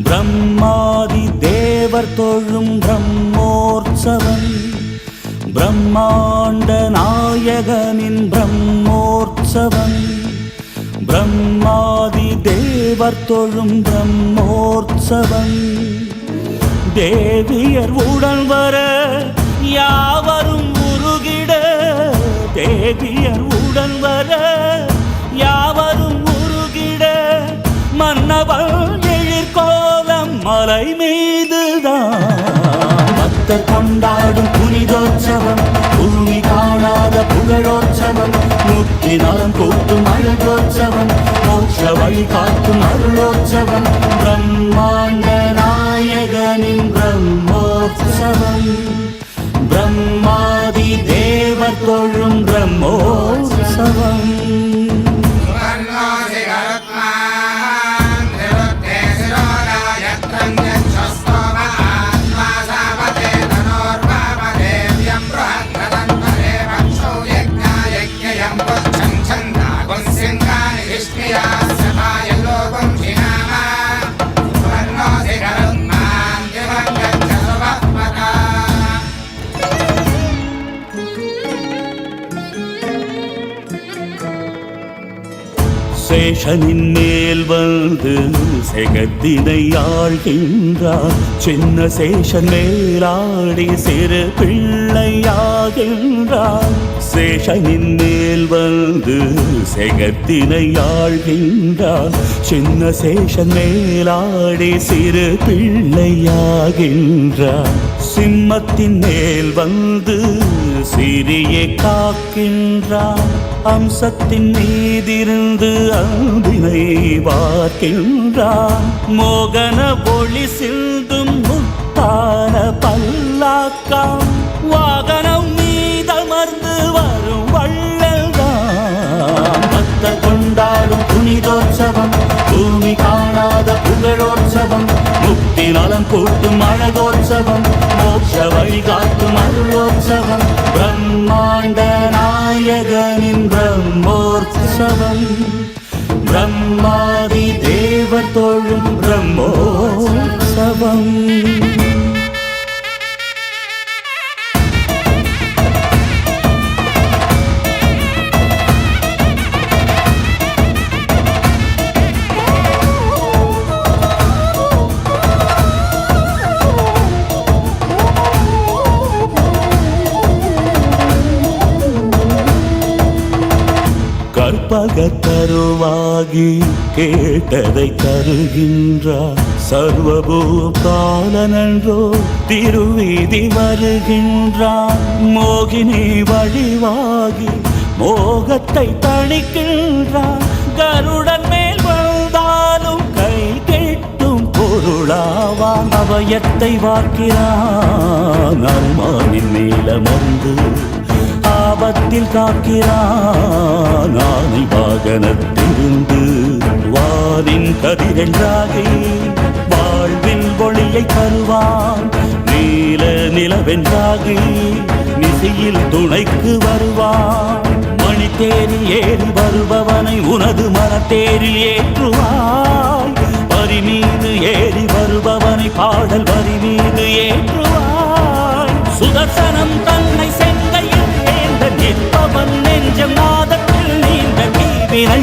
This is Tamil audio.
பிரம்மாதி தேவர் தொழும் பிரம்மோற்சவம் பிரம்மாண்ட நாயகனின் பிரம்மோற்சவம் பிரம்மாதி தேவர் தொழும் பிரம்மோற்சவம் தேவியர் உடன் வர யாவரும் உருகிட தேவியர் உடன் வர யாவரும் உருகிட மன்னவன் எழிற்கோலம் மலை மீதுதான் பக்தர் கொண்டாடும் புனிதோற்சவம் பூமி காணாத புகழோற்சவம் முக்தி நலம் கூட்டும் அழகோற்சவம் மோட்ச வழி காட்டும் அருளோற்சவம் பிரம்மாண்ட நாயகனின் பிரம்மோற்சவம் பிரம்மாதி தேவர் தொழும் பிரம்மோற்சவம் சேஷனின் மேல் வந்து செகத்தினை ஆழ்கின்றார் சின்ன சேஷன் மேலாடி சிறு பிள்ளையாகின்றார் சேஷனின் மேல் வந்து செகத்தினை ஆழ்கின்றார் சின்ன சேஷன் மேலாடி சிறு பிள்ளையாகின்றார் சிம்மத்தின் மேல் வந்து சிறியை காக்கின்றார் அம்சத்தின் மீதிருந்து அன்பினை பார்க்கின்றான் மோகன ஒளி சிந்தும் முத்தான பல்லாக்காம் வாகனம் மீதமர்ந்து வரும் வள்ளல்தான் பக்தர் கொண்டாடும் புனிதோற்சவம் பூமி காணாத புகழோற்சவம் முக்தி நலம் கூட்டும் அழகோற்சவம் மோட்ச வழி காட்டும் அருளோற்சவம் பிரம்மாண்ட நாயகனின் பிரம்மோற்சவம் பிரம்மாதி தேவர் தொழும் பிரம்மோற்சவம் கற்பக தருவாகி கேட்டதை தருகின்றார் சர்வபூதாளனன்றோ திருவீதி வருகின்றார் மோகினி வழிவாகி மோகத்தை தணிக்கின்றார் கருடன் மேல் வந்தாலும் கை கெட்டும் பொருளாவான் அவயத்தை வாக்கிறான் அருமானின் நீலமந்து ஆபத்தில் காக்கிறான் ஆனை வாகனத்திலிருந்து வானின் கதிரென்றாகி வாழ்வின் ஒளியை தருவான் நீல நிலவென்றாகி நிசையில் துணைக்கு வருவான் மணித்தேரி ஏறி வருபவனை உனது மனத்தேரில் ஏற்றுவாய் வரி மீது ஏறி வருபவனை பாடல் வரி மீது ஏற்றுவாய் சுதர்சனம் தன்னை செங்கையில் நிற்பவன் நெஞ்சம் நாதத்தில் நீண்ட தீவினை